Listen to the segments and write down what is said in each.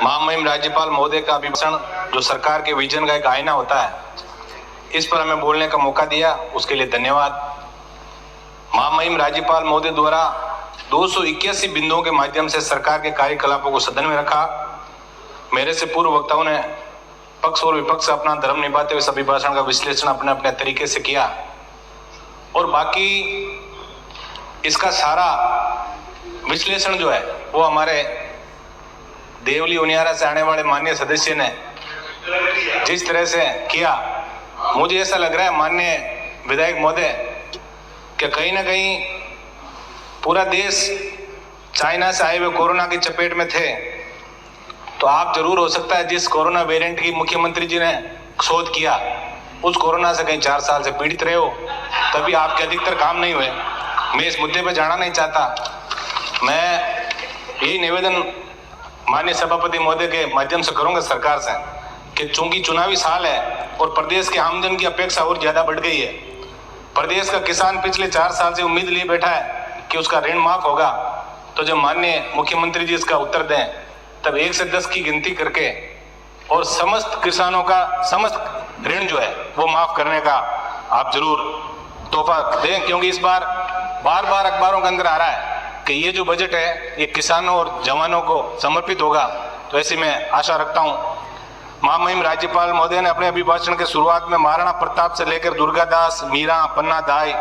महामहिम राज्यपाल महोदय का अभिभाषण जो सरकार के विजन का एक आईना होता है, इस पर हमें बोलने का मौका दिया, उसके लिए धन्यवाद। महामहिम राज्यपाल महोदय द्वारा 281 बिंदुओं के माध्यम से सरकार के कार्यकलापों को सदन में रखा। मेरे से पूर्व वक्ताओं ने पक्ष और विपक्ष अपना धर्म निभाते हुए इस अभिभाषण का विश्लेषण अपने अपने तरीके से किया और बाकी इसका सारा विश्लेषण जो है वो हमारे देवली उनियारा से आने वाले माननीय सदस्य ने जिस तरह से किया, मुझे ऐसा लग रहा है माननीय विधायक महोदय कि कहीं ना कहीं पूरा देश चाइना से आए हुए कोरोना की चपेट में थे, तो आप जरूर हो सकता है जिस कोरोना वेरिएंट की मुख्यमंत्री जी ने शोध किया उस कोरोना से कहीं 4 साल से पीड़ित रहे हो, तभी आपके अधिकतर काम नहीं हुए। मैं इस मुद्दे पर जाना नहीं चाहता। मैं यही निवेदन माननीय सभापति महोदय के माध्यम से करूंगा सरकार से कि चूंकि चुनावी साल है और प्रदेश के आमदन की अपेक्षा और ज्यादा बढ़ गई है, प्रदेश का किसान पिछले 4 साल से उम्मीद लिए बैठा है कि उसका ऋण माफ होगा, तो जब माननीय मुख्यमंत्री जी इसका उत्तर दें तब 1 से 10 की गिनती करके और समस्त किसानों का समस्त ऋण जो है वो माफ करने का आप जरूर तोहफा दें, क्योंकि इस बार बार बार अखबारों के अंदर आ रहा है कि ये जो बजट है ये किसानों और जवानों को समर्पित होगा। तो ऐसी मैं आशा रखता हूँ। महामहिम राज्यपाल महोदय ने अपने अभिभाषण के शुरुआत में महाराणा प्रताप से लेकर दुर्गादास, मीरा, पन्ना दाई,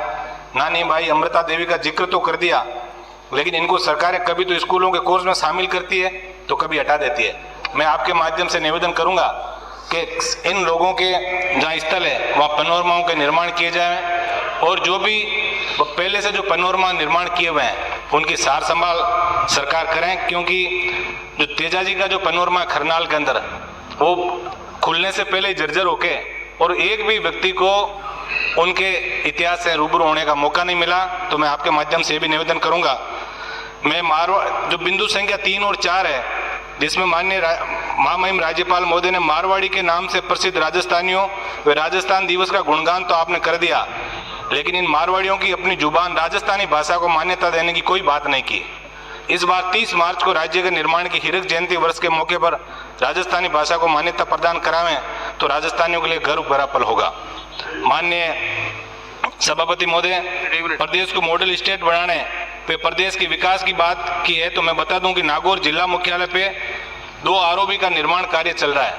नानी बाई, अमृता देवी का जिक्र तो कर दिया, लेकिन इनको सरकारें कभी तो स्कूलों के कोर्स में शामिल करती है तो कभी हटा देती है। मैं आपके माध्यम से निवेदन करूंगा कि इन लोगों के जहाँ स्थल है वहाँ पैनोरमाओं के निर्माण किए जाएं और जो भी पहले से जो पैनोरमा निर्माण किए हुए हैं उनकी सार संभाल सरकार करें, क्योंकि जो तेजाजी का जो पैनोरमा खरनाल के अंदर वो खुलने से पहले जर्जर होके और एक भी व्यक्ति को उनके इतिहास से रूबरू होने का मौका नहीं मिला। तो मैं आपके माध्यम से भी निवेदन करूंगा। मैं मारवाड़ जो बिंदु संख्या 3 और 4 है, जिसमें माननीय महामहिम राज्यपाल महोदय ने मारवाड़ी के नाम से प्रसिद्ध राजस्थानियों व राजस्थान दिवस का गुणगान तो आपने कर दिया, लेकिन इन मारवाड़ियों की अपनी जुबान राजस्थानी भाषा को मान्यता देने की कोई बात नहीं की। इस बार 30 मार्च को राज्य के निर्माण की हीरक जयंती वर्ष के मौके पर राजस्थानी भाषा को मान्यता प्रदान करावें तो राजस्थानियों के लिए गर्व भरा पल होगा। माननीय सभापति महोदय, प्रदेश को मॉडल स्टेट बनाने पे प्रदेश के विकास की बात की है तो मैं बता दूं कि नागौर जिला मुख्यालय पे 2 आरओबी का निर्माण कार्य चल रहा है,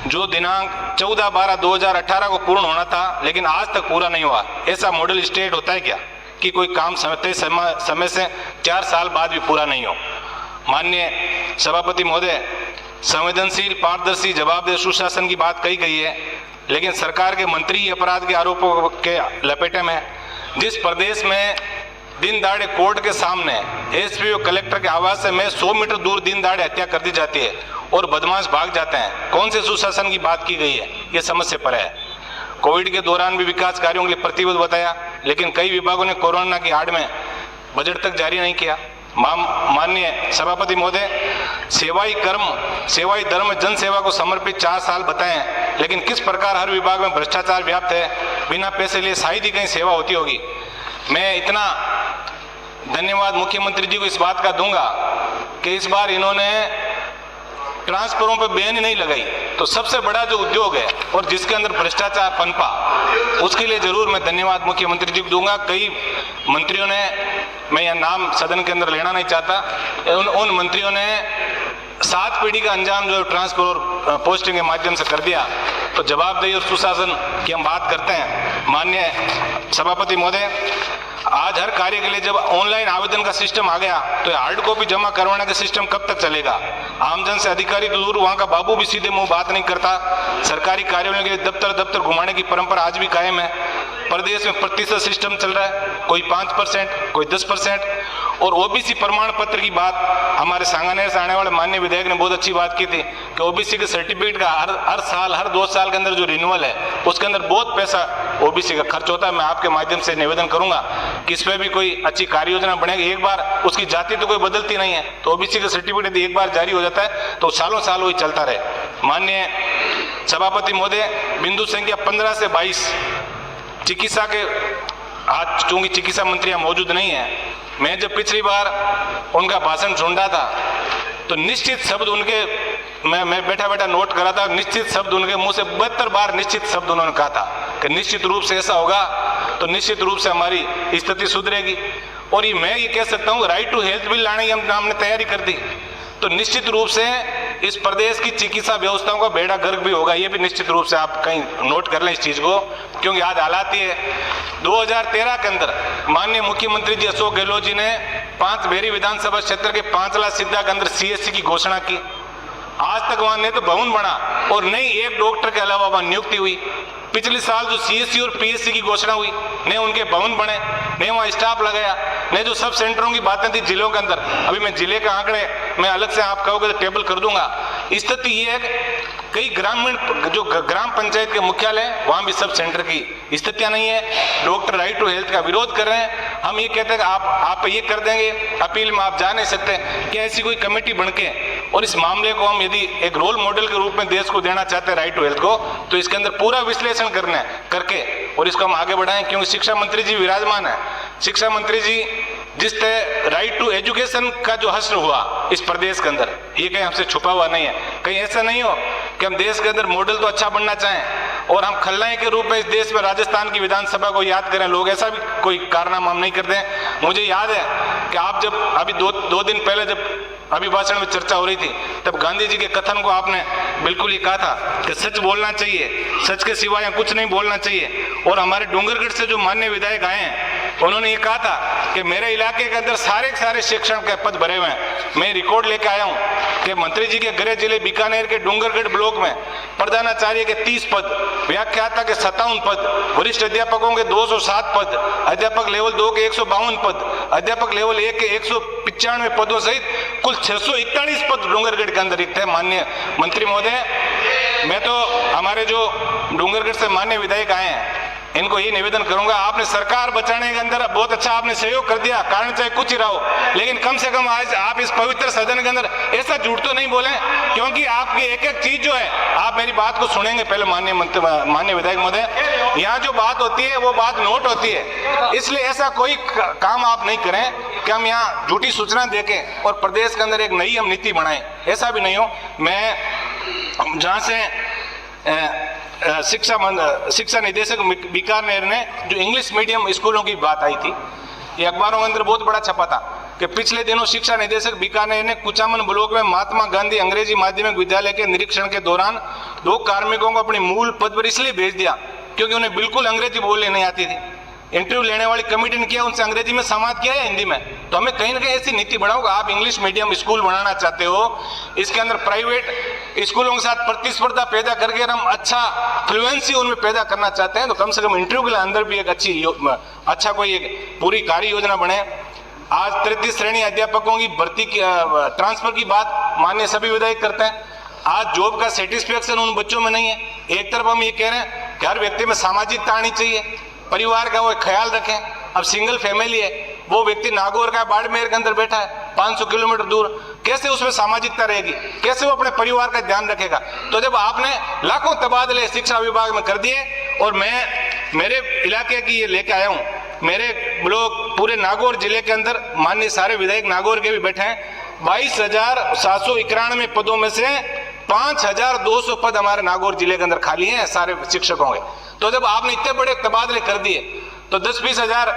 जो दिनांक 14/12/2018 को पूर्ण होना था, लेकिन आज तक पूरा नहीं हुआ। ऐसा मॉडल स्टेट होता है क्या कि कोई काम समय से 4 साल बाद भी पूरा नहीं हो। माननीय सभापति महोदय, संवेदनशील, पारदर्शी, जवाबदेह सुशासन की बात कही गई है, लेकिन सरकार के मंत्री अपराध के आरोपों के लपेटे में जिस प्रदेश में दिन दाड़े कोर्ट के सामने एसपी और कलेक्टर के आवास से मैं 100 मीटर दूर दिन दाड़े हत्या कर दी जाती है और बदमाश भाग जाते हैं, कौन से सुशासन की बात की गई है? ये समझ से परे है। कोविड के दौरान भी विकास कार्यों के लिए प्रतिबद्ध बताया, लेकिन कई विभागों ने कोरोना की आड़ में बजट तक जारी नहीं किया। माननीय सभापति महोदय, सेवाई धर्म जन सेवा को समर्पित 4 साल बताएं, लेकिन किस प्रकार हर विभाग में भ्रष्टाचार व्याप्त है, बिना पैसे लिए शायद ही कहीं सेवा होती होगी। मैं इतना धन्यवाद मुख्यमंत्री जी को इस बात का दूंगा कि इस बार इन्होंने ट्रांसफरों पर बैन ही नहीं लगाई, तो सबसे बड़ा जो उद्योग है और जिसके अंदर भ्रष्टाचार पनपा, उसके लिए जरूर मैं धन्यवाद मुख्यमंत्री जी को दूंगा। कई मंत्रियों ने, मैं यह नाम सदन के अंदर लेना नहीं चाहता, उन मंत्रियों ने 7 पीढ़ी का अंजाम जो ट्रांसफर और पोस्टिंग के माध्यम से कर दिया। तो जवाबदेही और सुशासन की हम बात करते हैं। माननीय सभापति महोदय, आज हर कार्य के लिए जब ऑनलाइन आवेदन का सिस्टम आ गया तो हार्ड कॉपी जमा करवाने का सिस्टम कब तक चलेगा? आमजन से अधिकारी तो दूर, वहां का बाबू भी सीधे मुंह बात नहीं करता। सरकारी कार्यालयों के लिए दफ्तर घुमाने की परंपरा आज भी कायम है। प्रदेश में प्रतिशत सिस्टम चल रहा है, कोई 5%, कोई 10%। और ओबीसी प्रमाण पत्र की बात हमारे सांगानेर से आने वाले माननीय विधायक ने बहुत अच्छी बात की थी कि ओबीसी के सर्टिफिकेट का हर साल, हर 2 साल के अंदर जो रिन्यूअल है उसके अंदर बहुत पैसा ओबीसी का खर्च होता है। मैं आपके माध्यम से निवेदन करूंगा कि इस पर भी कोई अच्छी कार्य योजना बनेगी। एक बार उसकी जाति तो कोई बदलती नहीं है, तो ओबीसी का सर्टिफिकेट एक बार जारी हो जाता है तो सालों साल वही चलता रहे। माननीय सभापति महोदय, बिंदु संख्या 15 से 22 चिकित्सा के, आज चूंकि चिकित्सा मंत्री यहाँ मौजूद नहीं है, मैं जब पिछली बार उनका भाषण सुन रहा था तो निश्चित शब्द उनके मैं बैठा बैठा नोट करा था, निश्चित शब्द उनके मुंह से 72 बार निश्चित शब्द उन्होंने कहा था कि निश्चित रूप से ऐसा होगा तो निश्चित रूप से हमारी स्थिति सुधरेगी। और ये मैं ये कह सकता हूँ, राइट टू हेल्थ बिल लाने की हमने तैयारी कर दी तो निश्चित रूप से इस प्रदेश की चिकित्सा व्यवस्थाओं का बेड़ा गर्क भी होगा। ये भी निश्चित रूप से आप कहीं नोट कर लें इस चीज को, क्योंकि आज हालात ये 2013 के अंदर माननीय मुख्यमंत्री जी अशोक गहलोत जी ने 5 बेरी विधानसभा क्षेत्र के 5 सिद्धा के अंदर CSC की घोषणा की। आज तक वहां नहीं तो भवन बना और नहीं एक डॉक्टर के अलावा वहां नियुक्ति हुई। पिछले साल जो CSC और PSC की घोषणा हुई, नहीं उनके भवन बने, नहीं वहाँ स्टाफ लगाया, नहीं जो सब सेंटरों की बातें थी जिलों के अंदर। अभी मैं जिले के आंकड़े मैं अलग से आप कहोगे तो टेबल कर दूंगा। स्थिति ये है कि कई ग्रामीण जो ग्राम पंचायत के मुख्यालय वहाँ भी सब सेंटर की स्थितियाँ नहीं है। डॉक्टर राइट टू हेल्थ का विरोध कर रहे हैं। हम ये कहते हैं कि आप ये कर देंगे, अपील में आप जा नहीं सकते कि ऐसी कोई कमेटी बन के और इस मामले को हम यदि एक रोल मॉडल के रूप में देश को देना चाहते हैं राइट टू हेल्थ को, तो इसके अंदर पूरा विश्लेषण करना है करके और इसको हम आगे बढ़ाएं। क्योंकि शिक्षा मंत्री जी विराजमान है। शिक्षा मंत्री जी जिस तरह राइट टू एजुकेशन का जो हश्र हुआ इस प्रदेश के अंदर, ये कहीं हमसे छुपा हुआ नहीं है। कहीं ऐसा नहीं हो कि हम देश के अंदर मॉडल तो अच्छा बनना चाहें और हम खलनायक के रूप में इस देश में राजस्थान की विधानसभा को याद करें लोग, ऐसा भी कोई कारनामा हम नहीं करते हैं। मुझे याद है कि आप जब अभी दो दिन पहले जब अभिभाषण में चर्चा हो रही थी तब गांधी जी के कथन को आपने बिल्कुल ही कहा था कि सच बोलना चाहिए, सच के सिवाय कुछ नहीं बोलना चाहिए। और हमारे डूंगरगढ़ से जो माननीय विधायक आए हैं उन्होंने ये कहा था कि मेरे इलाके के अंदर सारे शिक्षण के पद भरे हुए हैं। मैं रिकॉर्ड लेके आया हूँ कि मंत्री जी के गृह जिले बीकानेर के डूंगरगढ़ ब्लॉक में प्रधानाचार्य के 30 पद, व्याख्याता के 57 पद, वरिष्ठ अध्यापकों के 207 पद, अध्यापक लेवल 2 के 152 पद, अध्यापक लेवल 1 के 195 पदों सहित कुल 641 पद डूंगरगढ़ के अंदर रिक्त है। माननीय मंत्री महोदय, मैं तो हमारे जो डूंगरगढ़ से माननीय विधायक आए हैं इनको ये निवेदन करूंगा, आपने सरकार बचाने के अंदर बहुत अच्छा आपने सहयोग कर दिया, कारण चाहे कुछ ही रहा हो, लेकिन कम से कम आज आप इस पवित्र सदन के अंदर ऐसा झूठ तो नहीं बोले, क्योंकि आपकी एक एक चीज जो है, आप मेरी बात को सुनेंगे पहले माननीय विधायक महोदय, यहाँ जो बात होती है वो बात नोट होती है। इसलिए ऐसा कोई काम आप नहीं करें कि हम यहाँ झूठी सूचना देके और प्रदेश के अंदर एक नई हम नीति बनाएं, ऐसा भी नहीं हो। मैं जहाँ से शिक्षा निदेशक बीकानेर ने जो इंग्लिश मीडियम स्कूलों की बात आई थी, ये अखबारों के अंदर बहुत बड़ा छपा था कि पिछले दिनों शिक्षा निदेशक बीकानेर ने कुचामन ब्लॉक में महात्मा गांधी अंग्रेजी माध्यमिक विद्यालय के निरीक्षण के दौरान 2 कार्मिकों को अपनी मूल पद पर इसलिए भेज दिया क्योंकि उन्हें बिल्कुल अंग्रेजी बोलने नहीं आती थी। इंटरव्यू लेने वाली कमेटी ने किया, उनसे अंग्रेजी में संवाद किया है हिंदी में। तो हमें कहीं ना कहीं ऐसी नीति बनाओ, आप इंग्लिश मीडियम स्कूल बनाना चाहते हो, इसके अंदर प्राइवेट स्कूलों के साथ प्रतिस्पर्धा पैदा करके हम अच्छा फ्लुएंसी उनमें पैदा करना चाहते हैं, तो कम से कम इंटरव्यू के अंदर भी एक अच्छा कोई एक पूरी कार्य योजना बने। आज 33 श्रेणी अध्यापकों की भर्ती की ट्रांसफर की बात माननीय सभी विधायक करते हैं। आज जॉब का सेटिस्फेक्शन उन बच्चों में नहीं है। एक तरफ हम ये कह रहे हैं कि हर व्यक्ति में सामाजिकता आनी चाहिए, परिवार का वो ख्याल रखें। अब सिंगल फैमिली है, वो व्यक्ति नागौर का बाड़मेर के अंदर बैठा है 500 किलोमीटर दूर, कैसे उसमें सामाजिकता रहेगी, कैसे वो अपने परिवार का ध्यान रखेगा। तो जब आपने लाखों तबादले शिक्षा विभाग में कर दिए और मैं मेरे इलाके की ये लेके आया हूँ, मेरे ब्लॉक पूरे नागौर जिले के अंदर माननीय सारे विधायक नागौर के भी बैठे हैं, 22,791 पदों में से 5,200 पद हमारे नागौर जिले के अंदर खाली हैं सारे शिक्षकों के। तो जब आपने इतने बड़े तबादले कर दिए तो 10-20 हजार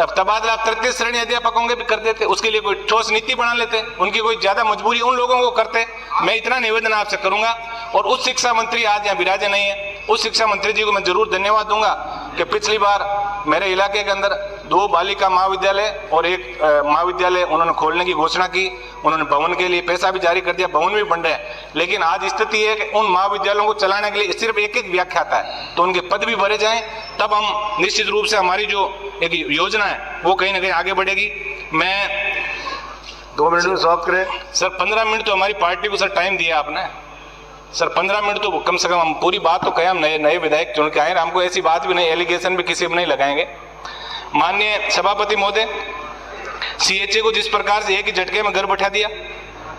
तबादला आप 33 श्रेणी अध्यापकों के भी कर देते, उसके लिए कोई ठोस नीति बना लेते, उनकी कोई ज्यादा मजबूरी उन लोगों को करते। मैं इतना निवेदन आपसे करूंगा। और उस शिक्षा मंत्री आज यहाँ विराजे नहीं है, उस शिक्षा मंत्री जी को मैं जरूर धन्यवाद दूंगा कि पिछली बार मेरे इलाके के अंदर 2 बालिका महाविद्यालय और 1 महाविद्यालय उन्होंने खोलने की घोषणा की, उन्होंने भवन के लिए पैसा भी जारी कर दिया, भवन भी बन रहे हैं। लेकिन आज स्थिति है कि उन महाविद्यालयों को चलाने के लिए सिर्फ एक व्याख्याता है, तो उनके पद भी भरे जाएं, तब हम निश्चित रूप से हमारी जो एक योजना है वो कहीं ना कहीं आगे बढ़ेगी। मैं 2 मिनट में समाप्त करें सर। 15 मिनट तो हमारी पार्टी को सर टाइम दिया आपने सर, 15 मिनट तो कम से कम हम पूरी बात तो कहें। हम नए विधायक चुन के आए, हमको ऐसी बात भी नहीं, एलिगेशन भी किसी भी नहीं लगाएंगे। माननीय सभापति महोदय, CHA को जिस प्रकार से एक ही झटके में घर बैठा दिया,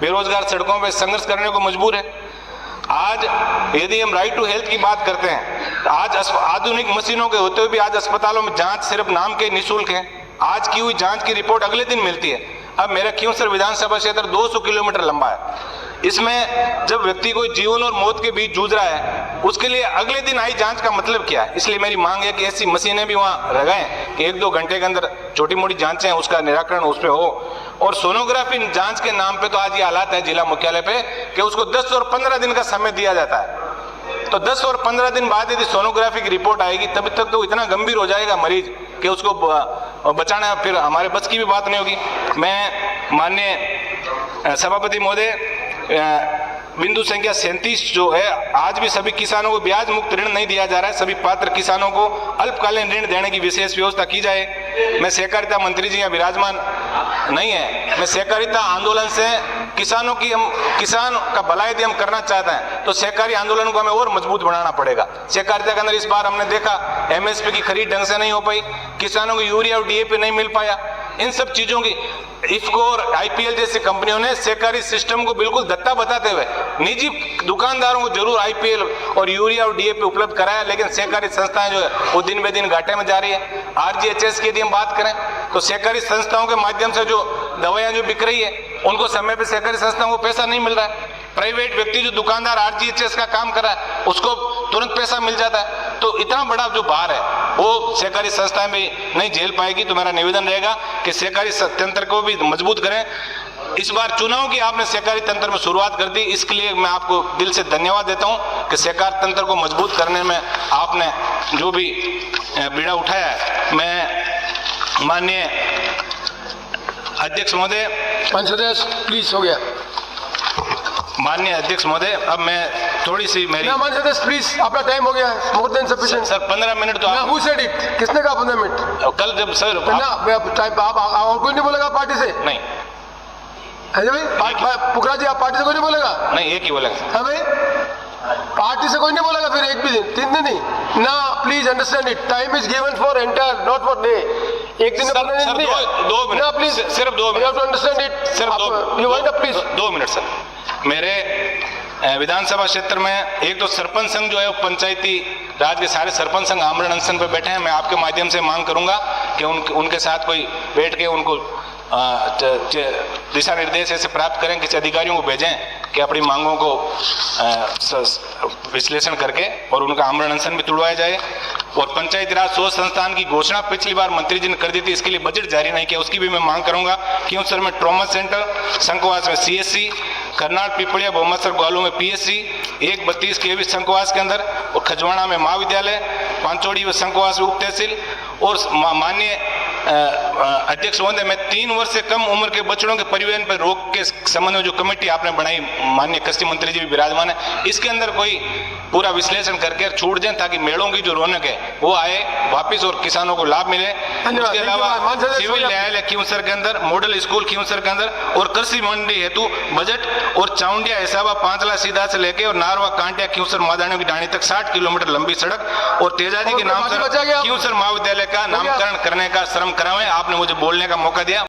बेरोजगार सड़कों पर संघर्ष करने को मजबूर है। आज यदि हम राइट टू हेल्थ की बात करते हैं, तो आज आधुनिक मशीनों के होते हुए भी आज अस्पतालों में जांच सिर्फ नाम के निःशुल्क है। आज की हुई जांच की रिपोर्ट अगले दिन मिलती है। अब मेरा क्योंसर विधानसभा क्षेत्र 200 किलोमीटर लंबा है, इसमें जब व्यक्ति कोई जीवन और मौत के बीच जूझ रहा है, उसके लिए अगले दिन आई जांच का मतलब क्या है? इसलिए मेरी मांग है कि ऐसी मशीनें भी वहां लगाएं कि 1-2 घंटे के अंदर छोटी मोटी जांचें उसका निराकरण उस पे हो। और सोनोग्राफी जांच के नाम पे तो आज ये हालात है जिला मुख्यालय पे कि उसको 10 और 15 दिन का समय दिया जाता है। तो 10 और 15 दिन बाद यदि सोनोग्राफी की रिपोर्ट आएगी तब तक तो इतना गंभीर हो जाएगा मरीज कि उसको बचाना फिर हमारे बस की भी बात नहीं होगी। मैं माननीय सभापति महोदय, बिंदु संख्या 37 जो है, आज भी सभी किसानों को ब्याज मुक्त ऋण नहीं दिया जा रहा है। सभी पात्र किसानों को अल्पकालीन ऋण देने की विशेष व्यवस्था की जाए। मैं सहकारिता मंत्री जी यहाँ विराजमान नहीं है, मैं सहकारिता आंदोलन से किसानों की किसान का भला यदि हम करना चाहते हैं तो सहकारी आंदोलन को हमें और मजबूत बनाना पड़ेगा। सहकारिता के अंदर इस बार हमने देखा MSP की खरीद ढंग से नहीं हो पाई, किसानों को यूरिया और DAP नहीं मिल पाया। इन सब चीजों की इफ्को और IPL जैसी कंपनियों ने सहकारी सिस्टम को बिल्कुल धत्ता बताते हुए निजी दुकानदारों को जरूर IPL और यूरिया और DAP उपलब्ध कराया, लेकिन सहकारी संस्थाएं जो है वो दिन ब दिन घाटे में जा रही है। RGHS की यदि हम बात करें तो सहकारी संस्थाओं के माध्यम से जो दवाइयां जो बिक रही है उनको समय पे सहकारी संस्थाओं को पैसा नहीं मिल रहा है। प्राइवेट व्यक्ति जो दुकानदार RGHS का काम कर रहा है उसको तुरंत पैसा मिल जाता है। तो इतना बड़ा जो भार है वो सहकारी संस्थाएं भी नहीं झेल पाएगी। तो मेरा निवेदन रहेगा कि सहकारी तंत्र को भी मजबूत करें। इस बार चुनाव की आपने सहकारी तंत्र में शुरुआत कर दी, इसके लिए मैं आपको दिल से धन्यवाद देता हूं कि सहकारी तंत्र को मजबूत करने में आपने जो भी बीड़ा उठाया है। मैं माननीय अध्यक्ष महोदय, प्लीज हो गया। माननीय अध्यक्ष महोदय, अब मैं थोड़ी सी मेरी प्लीज, आपका टाइम हो गया, more than sufficient. Sir 15 minute तो आप, हु सेड इट? किसने कहा 15 मिनट? कल जब सर टाइम आप और कोई नहीं बोलेगा पार्टी से? नहीं है भाई पुखरा जी, आप पार्टी से कोई नहीं बोलेगा? नहीं, एक ही बोलेगा। हमें पार्टी से कोई नहीं बोलेगा फिर एक भी दिन, 3 दिन नहीं ना। Please understand it, time is given for entire, not for day. एक दिन सर 2 मिनट, प्लीज, सिर्फ 2 मिनट, अंडरस्टैंड इट सिर्फ 2 मिनट सर। मेरे विधानसभा क्षेत्र में एक तो सरपंच संघ जो है वो पंचायती राज के सारे सरपंच संघ आमरण अनशन पे बैठे हैं। मैं आपके माध्यम से मांग करूंगा कि उनके साथ कोई बैठ के उनको दिशा निर्देश ऐसे प्राप्त करें, किसी अधिकारियों को भेजें कि अपनी मांगों को विश्लेषण करके और उनका आमरण अनशन भी तुड़वाया जाए। और पंचायती राज शोध संस्थान की घोषणा पिछली बार मंत्री जी ने कर दी थी, इसके लिए बजट जारी नहीं किया, उसकी भी मैं मांग करूंगा। क्योंसर में ट्रॉमा सेंटर, शंकुवास में CSC, करनाल पिपलिया बहुमतसर ग्वालों में PSC, 132 KV शंकुवास के अंदर, और खजवाड़ा में महाविद्यालय, पांचोड़ी व शंकुवास में उप तहसील। और माननीय अध्यक्ष महोदय, मैं 3 वर्ष से कम उम्र के बच्चों के परिवहन पर रोक के संबंध में जो कमेटी आपने बनाई, माननीय कृषि मंत्री जी भी विराजमान है, इसके अंदर कोई पूरा विश्लेषण करके छूट दें ताकि मेलों की जो रौनक है वो आए वापिस और किसानों को लाभ मिले। उसके अलावा सिविल न्यायालय खींवसर के अंदर, मॉडल स्कूल खींवसर के अंदर और कृषि मंडी हेतु बजट और चाउंडिया हिसाबा पांचला सीधा से लेके और नारवा कांटिया खींवसर मादानियों की डाणी तक 60 किलोमीटर लंबी सड़क और तेजाजी के नाम से खींवसर महाविद्यालय का नामकरण करने का श्रम करावें। आपने मुझे बोलने का मौका दिया।